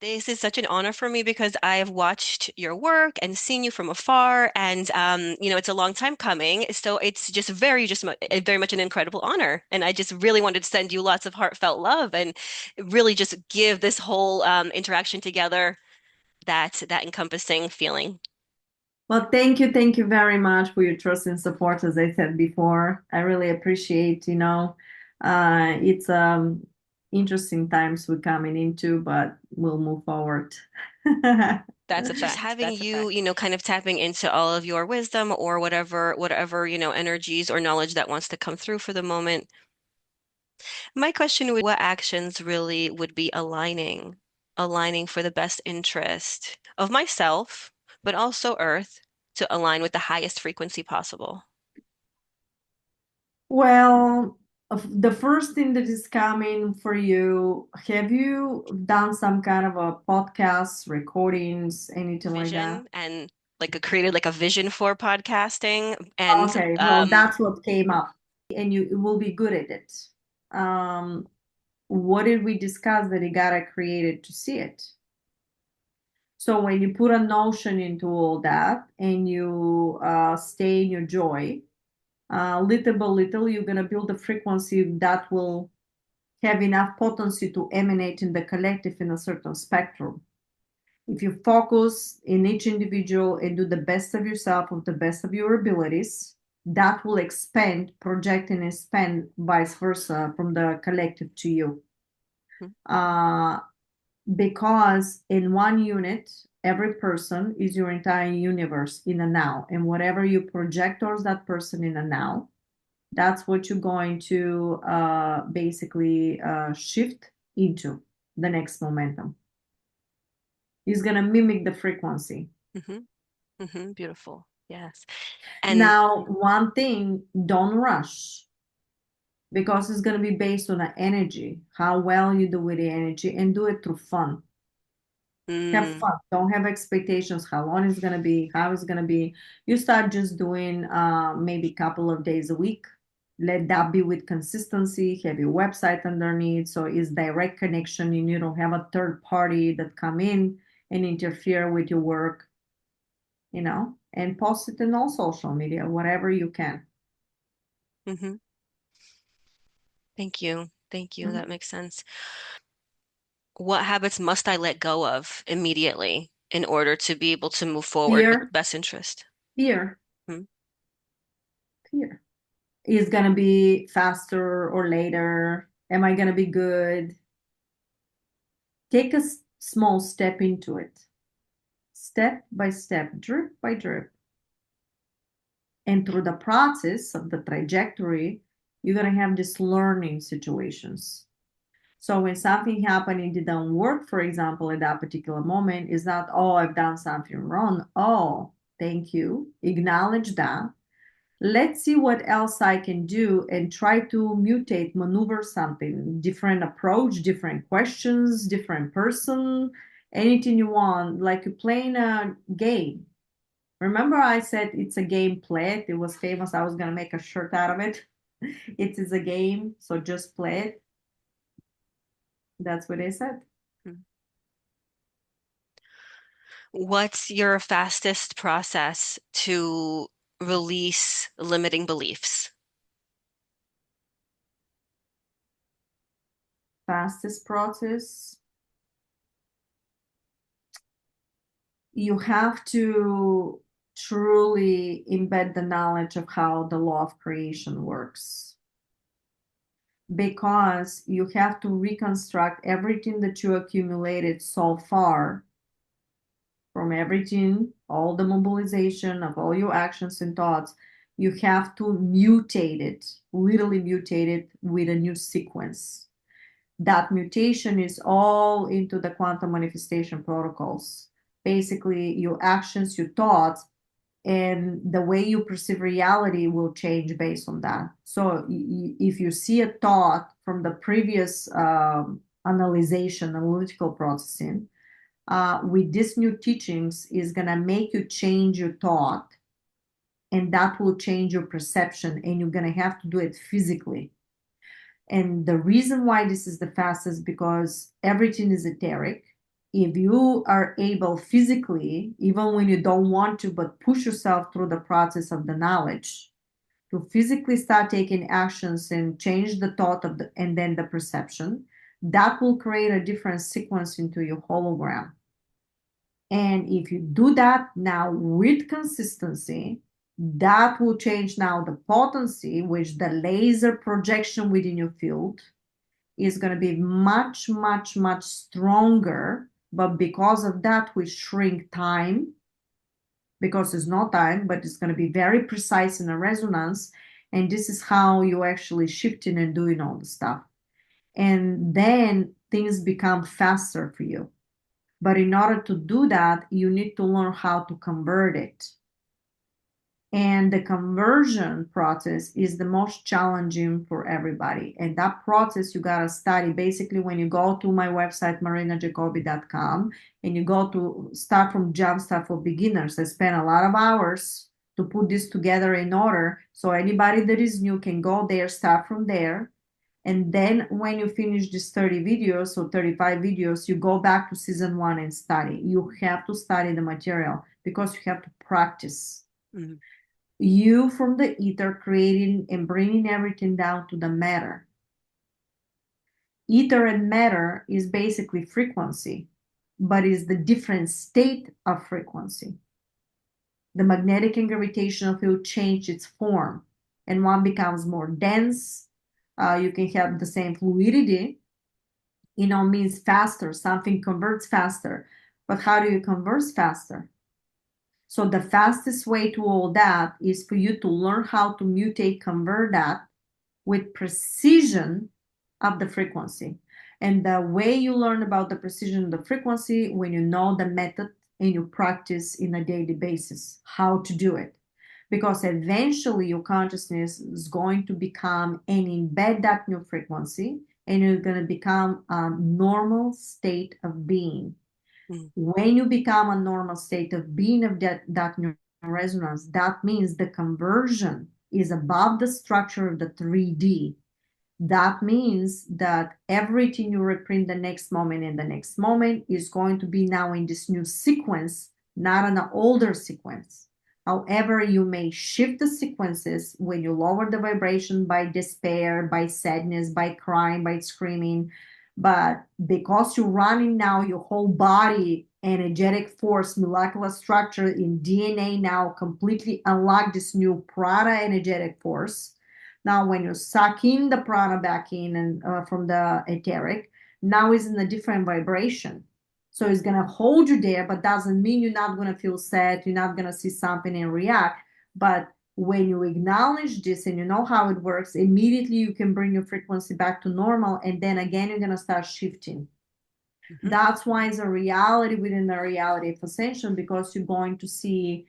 This is such an honor for me because I have watched your work and seen you from afar, and it's a long time coming. So it's just very much an incredible honor, and I just really wanted to send you lots of heartfelt love and really just give this whole interaction together that encompassing feeling. Well, thank you very much for your trust and support, as I said before. I really appreciate, it's interesting times we're coming into, but we'll move forward. That's a fact. Having you, kind of tapping into all of your wisdom or whatever, energies or knowledge that wants to come through for the moment. My question would, what actions really would be aligning for the best interest of myself, but also Earth to align with the highest frequency possible? Well, the first thing that is coming for you, have you done some kind of a podcast, recordings, anything like that? Vision and created like a vision for podcasting and Okay, well, that's what came up, and you will be good at it. Um, what did we discuss that you gotta create it to see it? So when you put a notion into all that and you stay in your joy, little by little, you're gonna build a frequency that will have enough potency to emanate in the collective in a certain spectrum. If you focus in each individual and do the best of yourself with the best of your abilities, that will expand, project, and expand vice versa from the collective to you. Uh, because in one unit, every person is your entire universe in a now. And whatever you project towards that person in a now, that's what you're going to basically shift into the next momentum. Is going to mimic the frequency. beautiful. Yes. And Now, one thing, don't rush because it's going to be based on the energy, how well you do with the energy, and do it through fun. Have mm, fun. Don't have expectations how long it's going to be, how it's going to be. You start just doing maybe a couple of days a week. Let that be with consistency. Have your website underneath. So it's direct connection and you don't have a third party that come in and interfere with your work, and post it in all social media, whatever you can. mhm. Thank you. Thank you. Mhm. That makes sense. What habits must I let go of immediately in order to be able to move forward with Fear, best interest? fear, Hmm. fear. Is going to be faster or later? Am I going to be good? Take a small step into it, step by step, drip by drip. And through the process of the trajectory, you're going to have these learning situations. So when something happened and it didn't work, for example, at that particular moment, it's not, oh, I've done something wrong. Oh, thank you. Acknowledge that. Let's see what else I can do and try to mutate, maneuver something, different approach, different questions, different person, anything you want, like you're playing a game. Remember, I said it's a game, play it. It was famous. I was going to make a shirt out of it. It is a game, so just play it. That's what I said. What's your fastest process to release limiting beliefs? Fastest process. You have to truly embed the knowledge of how the law of creation works because you have to reconstruct everything that you accumulated so far from everything, all the mobilization of all your actions and thoughts. You have to mutate it, literally mutate it with a new sequence. That mutation is all into the quantum manifestation protocols. Basically, your actions, your thoughts, and the way you perceive reality will change based on that. So if you see a thought from the previous analytical processing, with these new teachings is going to make you change your thought and that will change your perception and you're going to have to do it physically. And the reason why this is the fastest because everything is etheric. if you are able physically, even when you don't want to, but push yourself through the process of the knowledge, to physically start taking actions and change the thought of the and then the perception, that will create a different sequence into your hologram. And if you do that now with consistency, that will change now the potency, which the laser projection within your field is going to be much, much, much stronger. But because of that, we shrink time, because it's not time, but it's going to be very precise in a resonance. And this is how you actually shifting and doing all the stuff. And then things become faster for you. But in order to do that, you need to learn how to convert it. And the conversion process is the most challenging for everybody. And that process you got to study. Basically, when you go to my website, marinajacobi.com, and you go to start from Jumpstart for Beginners, I spent a lot of hours to put this together in order. So anybody that is new can go there, start from there. And then when you finish these 30 videos or 35 videos, you go back to season one and study. You have to study the material because you have to practice. Mm. You from the ether creating and bringing everything down to the matter. Ether and matter is basically frequency, but is the different state of frequency. The magnetic and gravitational field change its form, and one becomes more dense. You can have the same fluidity, means faster. Something converts faster. But how do you convert faster? So the fastest way to all that is for you to learn how to mutate, convert that with precision of the frequency. And the way you learn about the precision of the frequency, when you know the method and you practice in a daily basis, how to do it. Because eventually your consciousness is going to become and embed that new frequency, and you're going to become a normal state of being. Mm. When you become a normal state of being of that new resonance, that means the conversion is above the structure of the 3D. That means that everything you reprint the next moment and the next moment is going to be now in this new sequence, not an older sequence. However, you may shift the sequences when you lower the vibration by despair, by sadness, by crying, by screaming. But because you're running now your whole body, energetic force, molecular structure in DNA now completely unlock this new prana energetic force. Now, when you suck in the prana back in and from the etheric, now is in a different vibration. So it's going to hold you there, but doesn't mean you're not going to feel sad. You're not going to see something and react. But when you acknowledge this and you know how it works, immediately you can bring your frequency back to normal. And then again, you're going to start shifting. Mm-hmm. That's why it's a reality within the reality of ascension, because you're going to see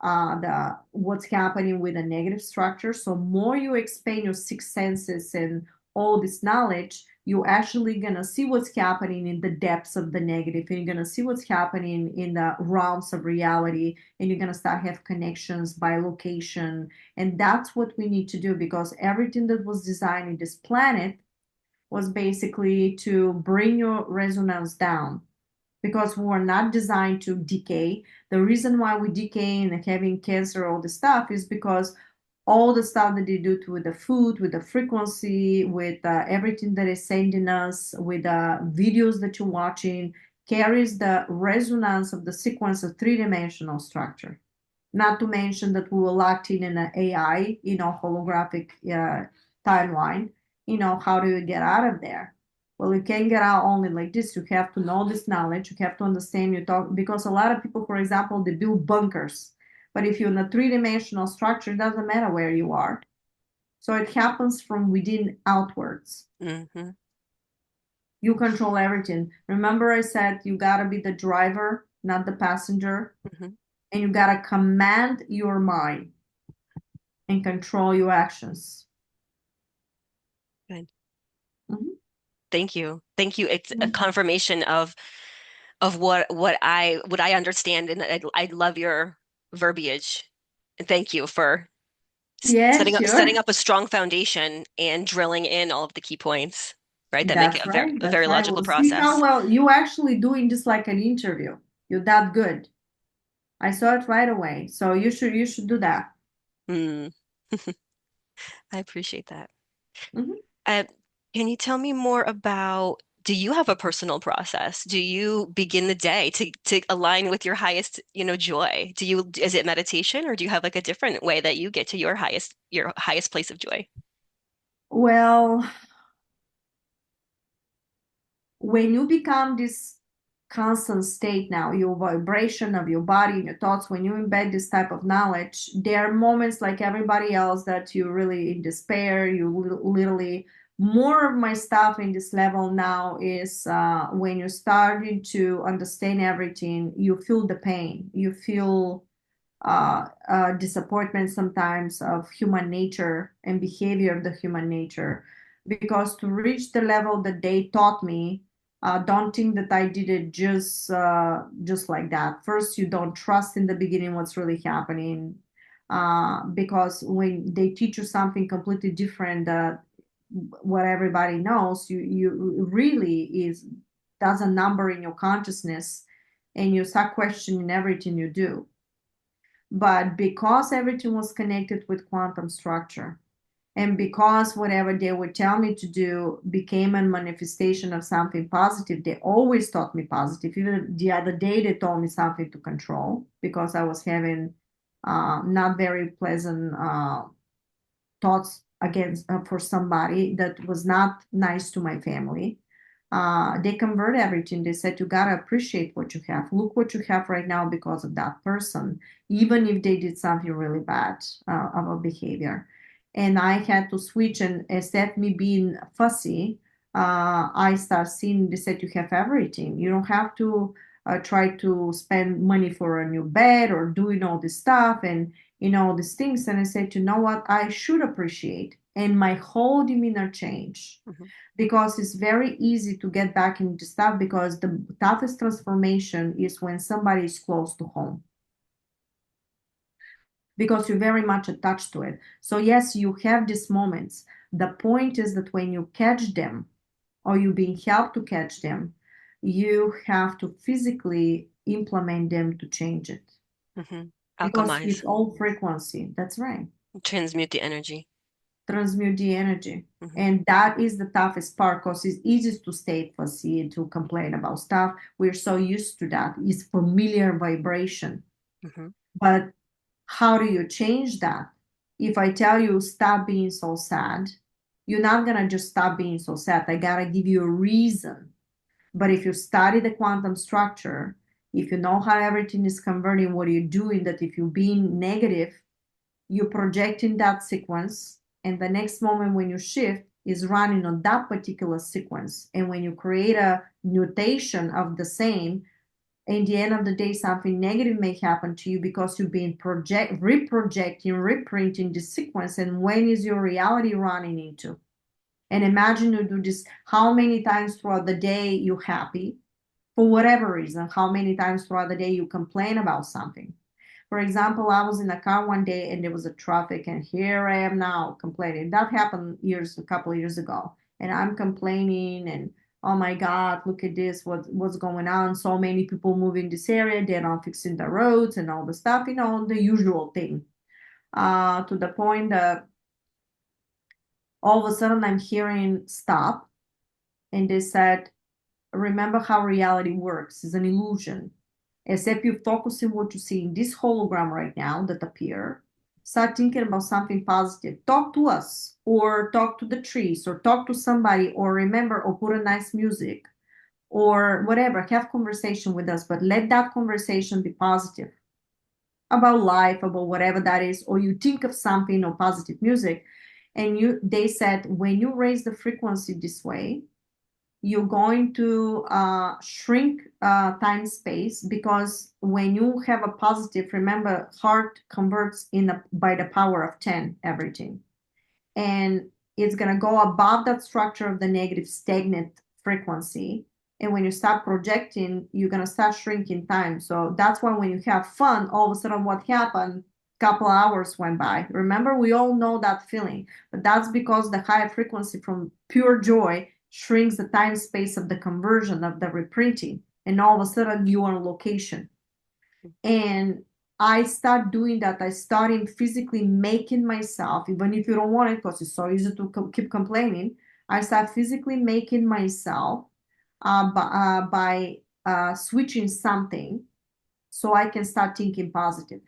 the what's happening with a negative structure. So more you expand your six senses and all this knowledge, you're actually gonna see what's happening in the depths of the negative, and you're gonna see what's happening in the realms of reality, and you're gonna start have connections by location. And that's what we need to do, because everything that was designed in this planet was basically to bring your resonance down, because we were not designed to decay. The reason why we decay and having cancer, all the stuff, is because all the stuff that they do to with the food, with the frequency, with everything that is sending us, with the videos that you're watching, carries the resonance of the sequence of three-dimensional structure. Not to mention that we were locked in an AI, holographic timeline. How do you get out of there? Well, you can't get out only like this. You have to know this knowledge. You have to understand you talk, because a lot of people, for example, they build bunkers. But if you're in a three-dimensional structure, it doesn't matter where you are. So it happens from within outwards. Mm-hmm. You control everything. Remember I said you got to be the driver, not the passenger. Mm-hmm. And you got to command your mind and control your actions. Good. Mhm. Thank you. Thank you. It's a Mhm. confirmation of what I understand, and I love your verbiage. And thank you for Yeah, setting up sure. a strong foundation and drilling in all of the key points. right? That make it That's right. a That's very right. logical We'll see how process. well you actually doing this like an interview. You're that good. I saw it right away. So you should do that. Mm, I appreciate that. Mhm. Uh, can you tell me more about, do you have a personal process? Do you begin the day to align with your highest, joy? Is it meditation, or do you have like a different way that you get to your highest place of joy? Well, when you become this constant state now, your vibration of your body and your thoughts, when you embed this type of knowledge, there are moments like everybody else that you really in despair. You literally, more of my stuff in this level now is when you're starting to understand everything, you feel the pain, you feel disappointment sometimes of human nature and behavior of the human nature. Because to reach the level that they taught me, don't think that I did it just like that. First, you don't trust in the beginning what's really happening, because when they teach you something completely different, what everybody knows, you really is does a number in your consciousness, and you start questioning everything you do. But because everything was connected with quantum structure, and because whatever they would tell me to do became a manifestation of something positive, they always taught me positive. Even the other day, they told me something to control because I was having not very pleasant thoughts against for somebody that was not nice to my family. They convert everything. They said, you gotta appreciate what you have. Look what you have right now because of that person, even if they did something really bad of a behavior. And I had to switch, and instead of me being fussy, I start seeing, they said, you have everything. You don't have to try to spend money for a new bed or doing all this stuff. And these things. And I said, you know what, I should appreciate. And my whole demeanor changed, Mhm. because it's very easy to get back into stuff, because the toughest transformation is when somebody is close to home, because you're very much attached to it. So yes, you have these moments. The point is that when you catch them, or you're being helped to catch them, you have to physically implement them to change it, because Alchemize, it's all frequency. That's right. transmute the energy. Transmute the energy. Hmm. And that is the toughest part, because it's easy to stay fussy and to complain about stuff. We're so used to that. It's familiar vibration. Hmm. But how do you change that? If I tell you stop being so sad, you're not gonna just stop being so sad. I gotta give you a reason. But if you study the quantum structure, if you know how everything is converting, what you're doing, that if you're being negative, you project in that sequence, and the next moment when you shift is running on that particular sequence. And when you create a mutation of the same, in the end of the day, something negative may happen to you, because you've been reprojecting, reprinting the sequence. And when is your reality running into? And imagine you do this how many times throughout the day you're happy for whatever reason, how many times throughout the day you complain about something. For example, I was in a car one day and there was a traffic, and here I am now complaining. That happened a couple of years ago, and I'm complaining, and oh my God, look at this, what's going on? So many people move in this area, they're not fixing the roads and all the stuff, the usual thing. To the point that all of a sudden I'm hearing stop, and they said, remember how reality works. It's an illusion. Except you focus on what you see in this hologram right now that appear. Start thinking about something positive. Talk to us, or talk to the trees, or talk to somebody, or remember, or put a nice music, or whatever. Have conversation with us, but let that conversation be positive about life, about whatever that is, or you think of something or positive music. And they said, when you raise the frequency this way, you're going to shrink time space, because when you have a positive, remember, heart converts by the power of 10 everything, and it's going to go above that structure of the negative stagnant frequency. And when you start projecting, you're going to start shrinking time. So that's why when you have fun, all of a sudden what happened, couple hours went by. Remember, we all know that feeling, but that's because the higher frequency from pure joy shrinks the time space of the conversion of the reprinting, and all of a sudden you are on location. And I start doing that. I started physically making myself, even if you don't want it, because it's so easy to keep complaining. I start physically making myself by switching something so I can start thinking positive.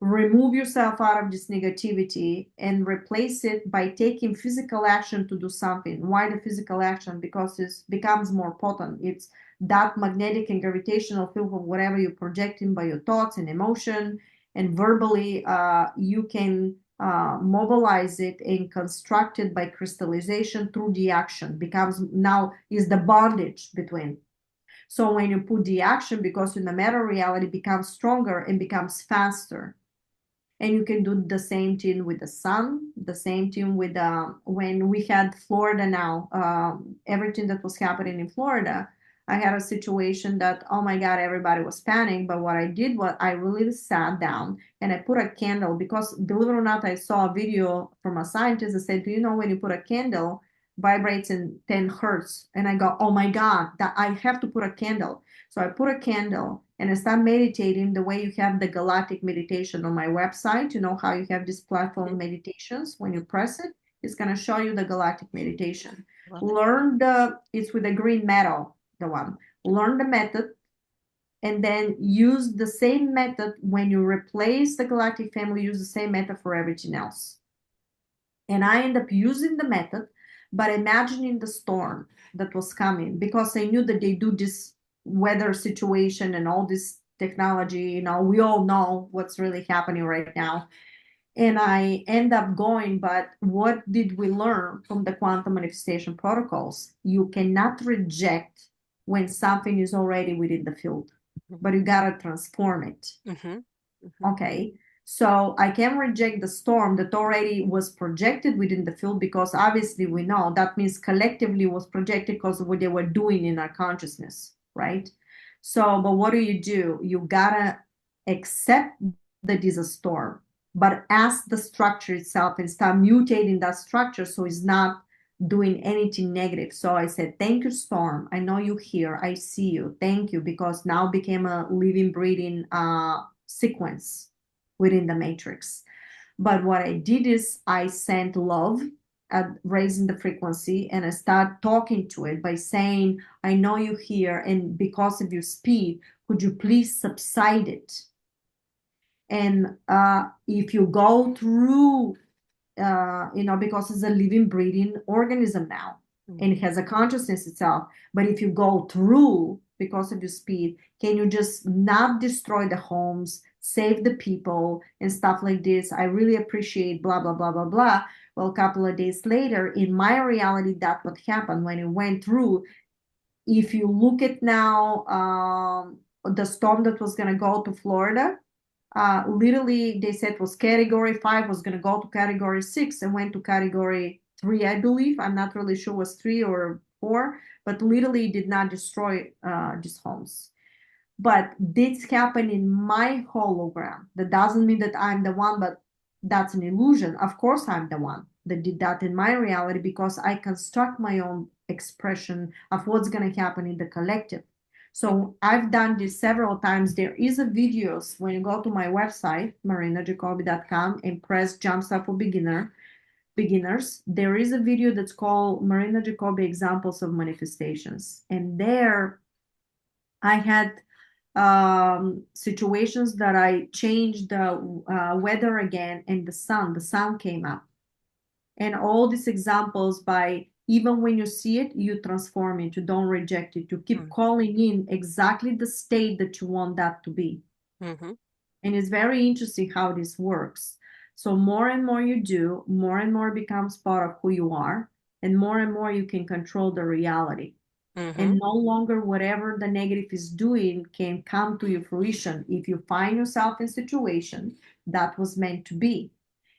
Remove yourself out of this negativity and replace it by taking physical action to do something. Why the physical action? Because it becomes more potent. It's that magnetic and gravitational field of whatever you're projecting by your thoughts and emotion, and verbally you can mobilize it and construct it by crystallization through the action. Becomes now is the bondage between. So when you put the action, because in the meta reality becomes stronger and becomes faster. And you can do the same thing with the sun, the same thing with when we had Florida now, everything that was happening in Florida. I had a situation that, oh my God, everybody was panicking. But what I did was I really sat down and I put a candle, because believe it or not, I saw a video from a scientist that said, do you know when you put a candle, vibrates in 10 hertz? And I go, oh my God, that I have to put a candle. So I put a candle and I start meditating the way you have the galactic meditation on my website. You know how you have these platform meditations. When you press it, it's going to show you the galactic meditation. Learn it's with the green metal, the one. Learn the method and then use the same method when you replace the galactic family, use the same method for everything else. And I end up using the method, but imagining the storm that was coming, because I knew that they do this weather situation and all this technology. You know, we all know what's really happening right now. And I end up going, but what did we learn from the quantum manifestation protocols? You cannot reject when something is already within the field, but you got to transform it. Okay. So I can reject the storm that already was projected within the field, because obviously we know that means collectively was projected because of what they were doing in our consciousness, right? So, but what do? You gotta accept that it is a storm, but ask the structure itself and start mutating that structure so it's not doing anything negative. So I said, thank you, storm. I know you here. I see you. Thank you, because now became a living, breathing sequence within the matrix. But what I did is I sent love at raising the frequency, and I start talking to it by saying, I know you here, and because of your speed, could you please subside it? And if you go through, because it's a living, breathing organism now, and it has a consciousness itself. But if you go through, because of your speed, can you just not destroy the homes, save the people, and stuff like this? I really appreciate blah, blah, blah, blah, blah. Well, a couple of days later, in my reality, that's what happened when it went through. If you look at now, the storm that was going to go to Florida, literally they said was category 5, was going to go to category 6 and went to category 3, I believe. I'm not really sure it was 3 or 4, but literally did not destroy these homes. But this happened in my hologram. That doesn't mean that I'm the one, but that's an illusion. Of course I'm the one that did that in my reality, because I construct my own expression of what's going to happen in the collective. So I've done this several times. There is a videos when you go to my website, marinajacobi.com, and press Jumpstart for beginners. There is a video that's called Marina Jacobi Examples of Manifestations. And there I had situations that I changed the weather again, and the sun came up. And all these examples, by even when you see it, you transform it, you don't reject it, you keep calling in exactly the state that you want that to be. And it's very interesting how this works. So more and more you do, more and more becomes part of who you are, and more you can control the reality. And no longer whatever the negative is doing can come to your fruition. If you find yourself in a situation that was meant to be,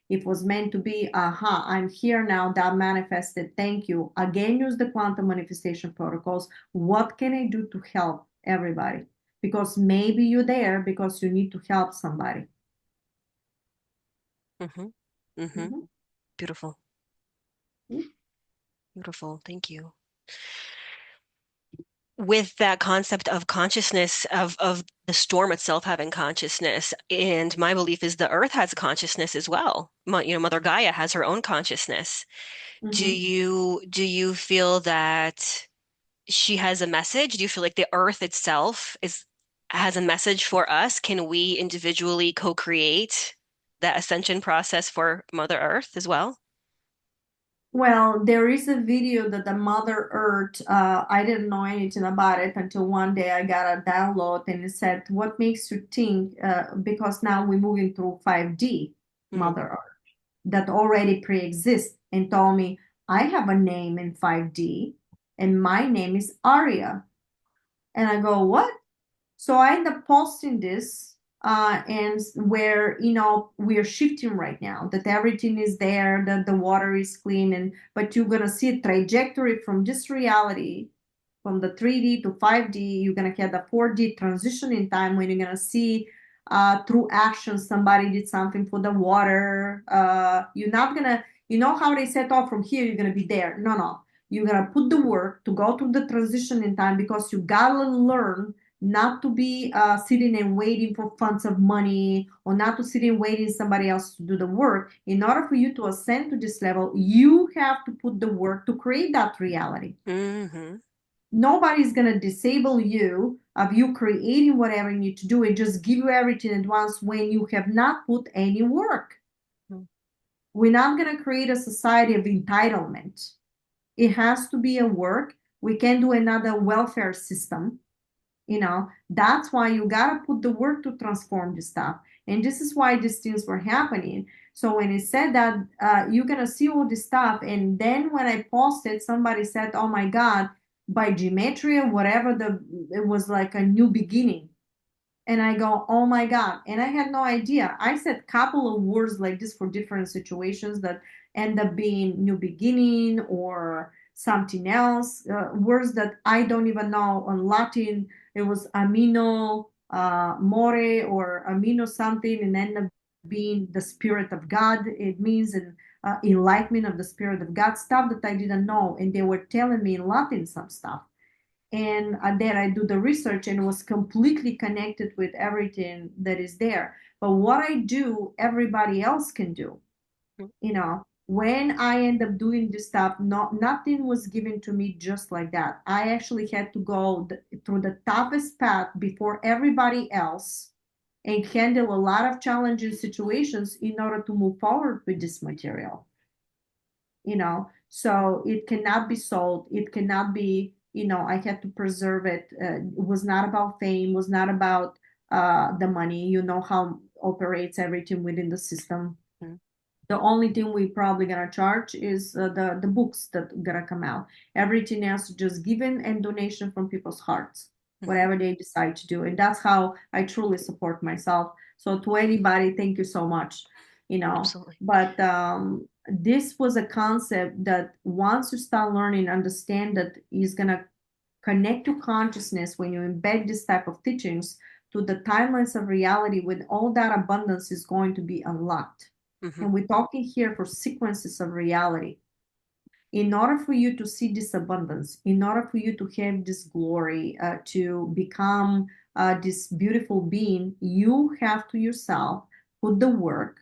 it was meant to be, I'm here now, that manifested, thank you. Again, use the quantum manifestation protocols. What can I do to help everybody? Because maybe you're there because you need to help somebody. Beautiful. Beautiful. Thank you. With that concept of consciousness, of the storm itself having consciousness, and my belief is the earth has consciousness as well. Mother Gaia has her own consciousness. Mhm. Do you feel that she has a message? Do you feel like the earth itself is has a message for us? Can we individually co-create that ascension process for Mother Earth as well? Well, there is a video that the Mother Earth, I didn't know anything about it until one day I got a download and it said, what makes you think, because now we're moving through 5D, Mm. Mother Earth, that already pre-exists, and told me, I have a name in 5D and my name is Aria. And I go, what? So I end up posting this, and where we are shifting right now, that everything is there, that the water is clean, and but you're gonna see a trajectory from this reality, from the 3D to 5D. You're gonna get the 4D transition in time when you're gonna see through action somebody did something for the water. You're not gonna, how they set off from here, you're gonna be there. No, no. You're gonna put the work to go through the transition in time because you gotta learn not to be sitting and waiting for funds of money, or not to sit and waiting somebody else to do the work. In order for you to ascend to this level, you have to put the work to create that reality. Hmm. Nobody's going to disable you of you creating whatever you need to do and just give you everything at once when you have not put any work. We're not going to create a society of entitlement. It has to be a work. We can do another welfare system. That's why you gotta put the work to transform this stuff, and this is why these things were happening. So when it said that you're gonna see all this stuff, and then when I posted, somebody said, oh my god, by gematria, whatever, it was like a new beginning. And I go, oh my God. And I had no idea. I said a couple of words like this for different situations that end up being new beginning or something else. Words that I don't even know on Latin. It was amino more or amino something, and end up being the spirit of God. It means an enlightenment of the spirit of God, stuff that I didn't know. And they were telling me in Latin some stuff, and then I do the research, and it was completely connected with everything that is there. But what I do, everybody else can do. When I end up doing this stuff, nothing was given to me just like that. I actually had to go through the toughest path before everybody else and handle a lot of challenging situations in order to move forward with this material. So it cannot be sold, it cannot be, I had to preserve it. It was not about fame, was not about the money. You know how operates everything within the system. The only thing we probably gonna charge is the books that gonna come out. Everything else just given and donation from people's hearts, Hmm. whatever they decide to do, and that's how I truly support myself. So to anybody, thank you so much. Absolutely. But this was a concept that once you start learning, understand that is gonna connect to consciousness when you embed this type of teachings to the timelines of reality, when all that abundance is going to be unlocked. Hmm. And we're talking here for sequences of reality. In order for you to see this abundance, in order for you to have this glory, to become this beautiful being, you have to yourself put the work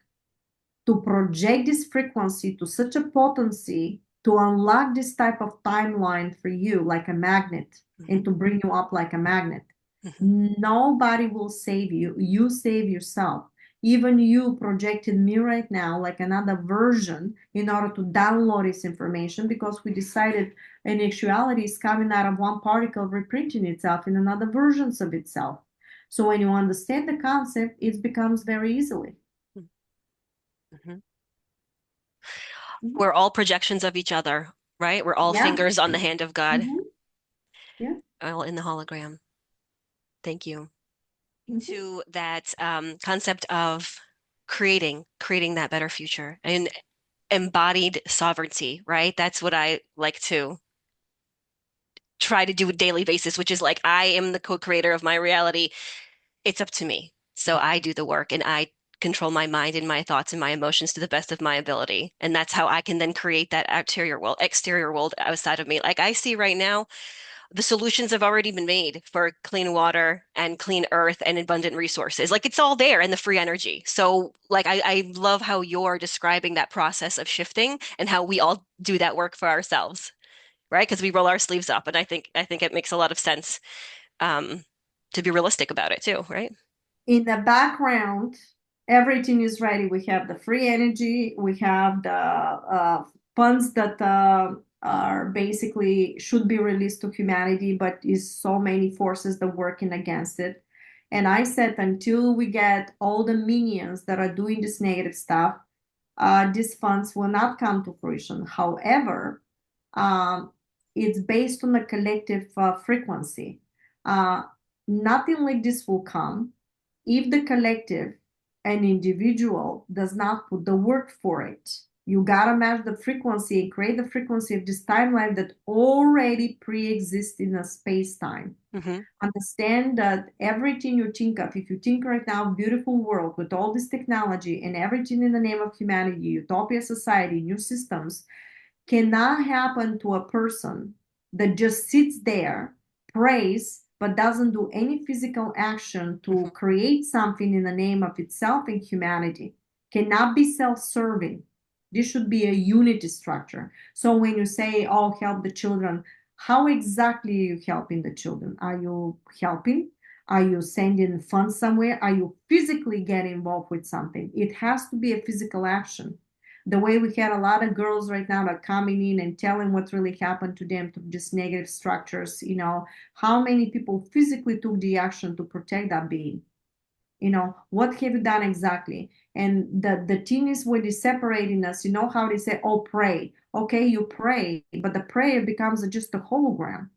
to project this frequency to such a potency to unlock this type of timeline for you like a magnet, Hmm. and to bring you up like a magnet. Hmm. Nobody will save you. You save yourself. Even you projected me right now like another version in order to download this information, because we decided in actuality is coming out of one particle reprinting itself in another versions of itself. So when you understand the concept, it becomes very easily. Hmm. Mhm. We're all projections of each other, right? We're all Yeah. fingers on the hand of God, Mhm. Yeah. all in the hologram. Thank you. Mhm. To that concept of creating that better future and embodied sovereignty, right? That's what I like to try to do a daily basis, which is like I am the co-creator of my reality. It's up to me. So I do the work and I control my mind and my thoughts and my emotions to the best of my ability. And that's how I can then create that exterior world outside of me. Like I see right now, the solutions have already been made for clean water and clean earth and abundant resources. Like it's all there in the free energy. So like I love how you're describing that process of shifting and how we all do that work for ourselves, right? Because we roll our sleeves up. And I think it makes a lot of sense um, to be realistic about it too, right? In the background, everything is ready. We have the free energy, we have the funds that are basically should be released to humanity, but is so many forces that working against it. And I said until we get all the minions that are doing this negative stuff, these funds will not come to fruition. However, um, it's based on a collective frequency. Uh, Nothing like this will come if the collective and individual does not put the work for it. You gotta match the frequency and create the frequency of this timeline that already pre-exists in a space-time. Mm-hmm. Understand that everything you think of, if you think right now, beautiful world with all this technology and everything in the name of humanity, utopia society, new systems, cannot happen to a person that just sits there, prays, but doesn't do any physical action Mm-hmm. to create something in the name of itself and humanity. Cannot be self-serving. This should be a unity structure. So when you say, oh, help the children, how exactly are you helping the children? Are you helping? Are you sending funds somewhere? Are you physically getting involved with something? It has to be a physical action. The way we had a lot of girls right now that are coming in and telling what really happened to them, to just negative structures, how many people physically took the action to protect that being? What have you done exactly? And the thing is, when they're separating us, how they say, oh, pray. Okay, you pray, but the prayer becomes just a hologram.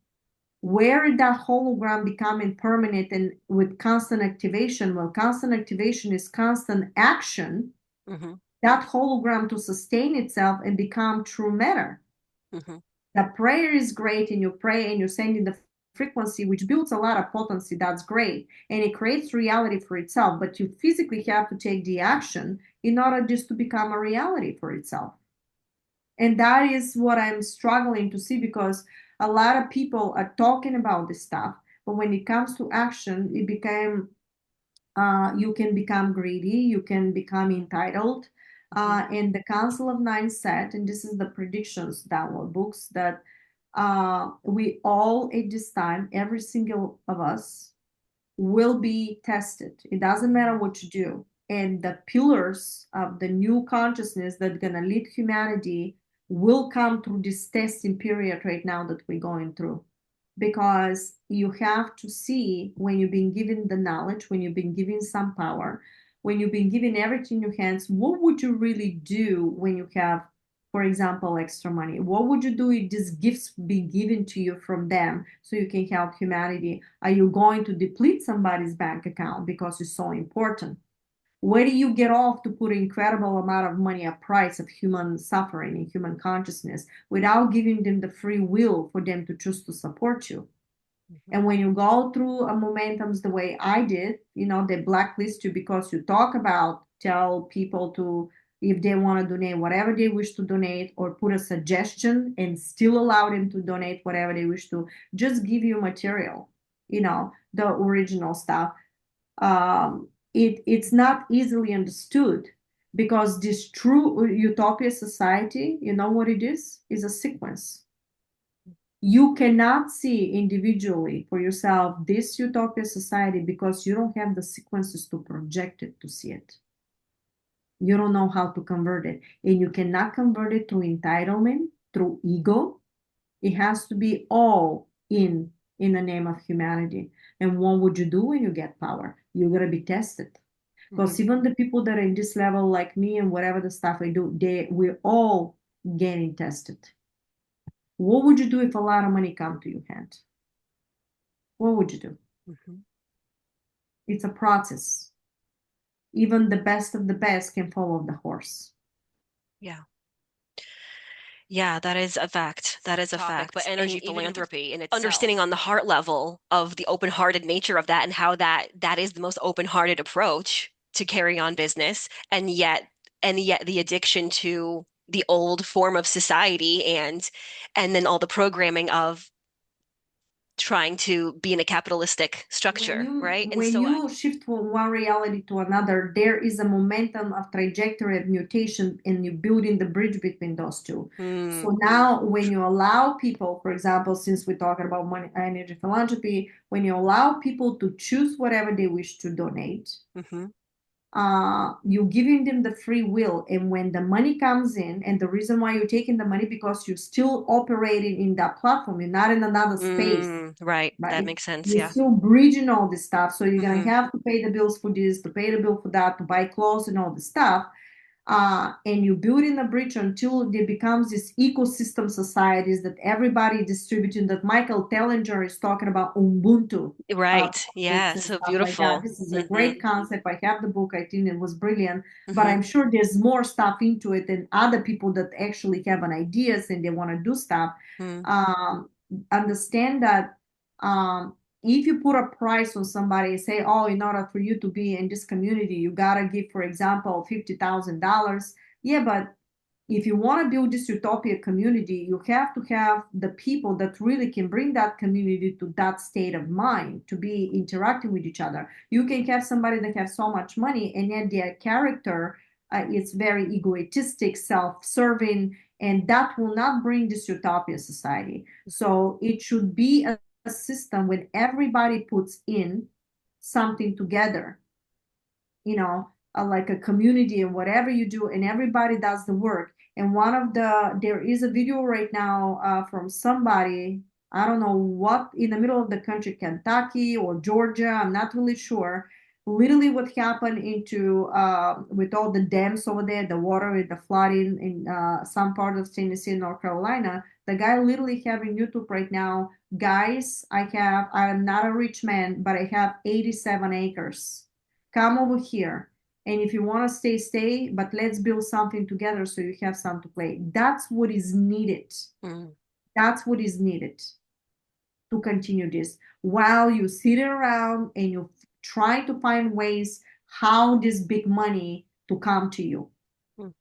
Where that hologram becoming permanent and with constant activation? Well, constant activation is constant action, Mm-hmm. that hologram to sustain itself and become true matter. Mm-hmm. The prayer is great, and you pray and you're sending the frequency, which builds a lot of potency. That's great. And it creates reality for itself, but you physically have to take the action in order just to become a reality for itself. And that is what I'm struggling to see, because a lot of people are talking about this stuff, but when it comes to action, it became you can become greedy, you can become entitled. Mm-hmm. And the Council of Nine said, and this is the predictions download books, that we all at this time, every single of us, will be tested. It doesn't matter what you do. And the pillars of the new consciousness that's going to lead humanity will come through this testing period right now that we're going through. Because you have to see, when you've been given the knowledge, when you've been given some power, when you've been given everything in your hands, what would you really do when you have, for example, extra money? What would you do if these gifts be given to you from them so you can help humanity? Are you going to deplete somebody's bank account because it's so important? Where do you get off to put an incredible amount of money, a price of human suffering and human consciousness, without giving them the free will for them to choose to support you? Mm-hmm. And when you go through a momentums the way I did, they blacklist you because you talk about, tell people to, if they want to donate whatever they wish to donate, or put a suggestion and still allow them to donate whatever they wish to, just give you material, the original stuff. It's not easily understood, because this true utopia society, you know what it is a sequence. You cannot see individually for yourself this utopia society because you don't have the sequences to project it, to see it. You don't know how to convert it. And you cannot convert it through entitlement, through ego. It has to be all in the name of humanity. And what would you do when you get power? You're gonna be tested. Mm-hmm. Because even the people that are in this level, like me and whatever the stuff I do, we're all getting tested. What would you do if a lot of money come to your hand? What would you do? Mm-hmm. It's a process. Even the best of the best can fall off the horse. Yeah. Yeah, that is a fact. That is a Topic, but fact. And energy even philanthropy in understanding itself. on the heart level of the open-hearted nature of that and how that is the most open-hearted approach to carry on business, and yet the addiction to the old form of society and then all the programming of trying to be in a capitalistic when structure, you right? And when so you shift from one reality to another, there is a momentum of trajectory of mutation, and you building the bridge between those two. mm, So now when you allow people, for example, since we're talking about money energy philanthropy, when you allow people to choose whatever they wish to donate, hmm you're giving them the free will. And when the money comes in, and the reason why you're taking the money, because you're still operating in that platform, you're not in another space, right. That right? makes sense. You're Yeah. still bridging all this stuff. So you're gonna hmm have to pay the bills for this, to pay the bill for that, to buy clothes and all this stuff. And you build in a bridge until there becomes this ecosystem societies that everybody distributing, that Michael Tellinger is talking about Ubuntu Right. Yeah. politics and So stuff like that. beautiful. This is a hmm great concept. I have the book. I think it was brilliant, but hmm I'm sure there's more stuff into it than other people that actually have an ideas and they want to do stuff. mm Um, Understand that if you put a price on somebody and say, oh, in order for you to be in this community, you gotta give, for example, $50,000. Yeah, but if you want to build this utopia community, you have to have the people that really can bring that community to that state of mind to be interacting with each other. You can have somebody that has so much money and yet their character is very egoistic, self-serving, and that will not bring this utopia society. So it should be a system when everybody puts in something together, like a community and whatever you do, and everybody does the work. And there is a video right now from somebody, I don't know what, in the middle of the country, Kentucky or Georgia, I'm not really sure. Literally, what happened into with all the dams over there, the water with the flooding in some part of Tennessee and North Carolina. The guy literally having YouTube right now. Guys, I am not a rich man, but I have 87 acres. Come over here. And if you want to stay, stay, but let's build something together so you have something to play. That's what is needed. mm That's what is needed to continue this. While you sit around and you try to find ways how this big money to come to you. mm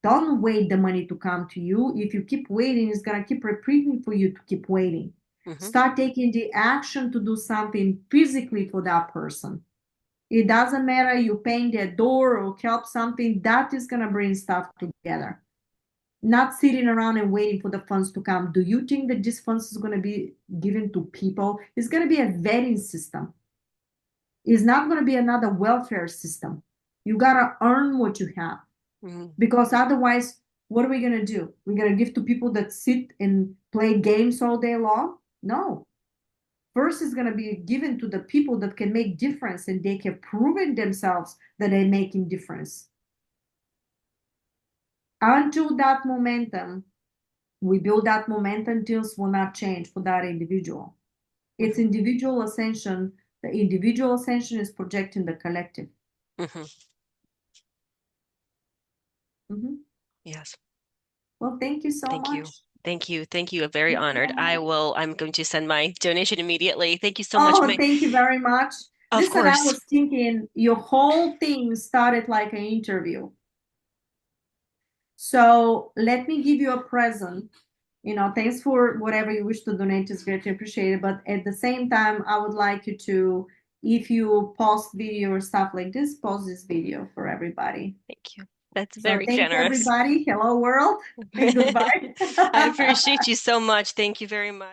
Don't wait the money to come to you. If you keep waiting, it's gonna keep repeating for you to keep waiting. hmm Start taking the action to do something physically for that person. It doesn't matter you paying their door or help something, that is going to bring stuff together. Not sitting around and waiting for the funds to come. Do you think that this funds is going to be given to people? It's going to be a vetting system. It's not going to be another welfare system. You got to earn what you have, mm because otherwise, what are we going to do? We're going to give to people that sit and play games all day long? No. First is going to be given to the people that can make difference and they have proven themselves that they're making difference. Until that momentum, we build that momentum, things will not change for that individual. It's hmm individual ascension. The individual ascension is projecting the collective. hmm Mhm. Yes. Well, thank you so Thank you. much. Thank you. Thank you. I'm very No honored. problem. I'm going to send my donation immediately. Thank you so much, Oh, May. thank you very much. Of Listen, I course. was thinking your whole thing started like an interview. So let me give you a present. Thanks for whatever you wish to donate is greatly appreciated. But at the same time, I would like you to, if you post video or stuff like this, post this video for everybody. Thank you. That's So very thank you, generous. everybody. Hello, world, and goodbye. I appreciate you so much. Thank you very much.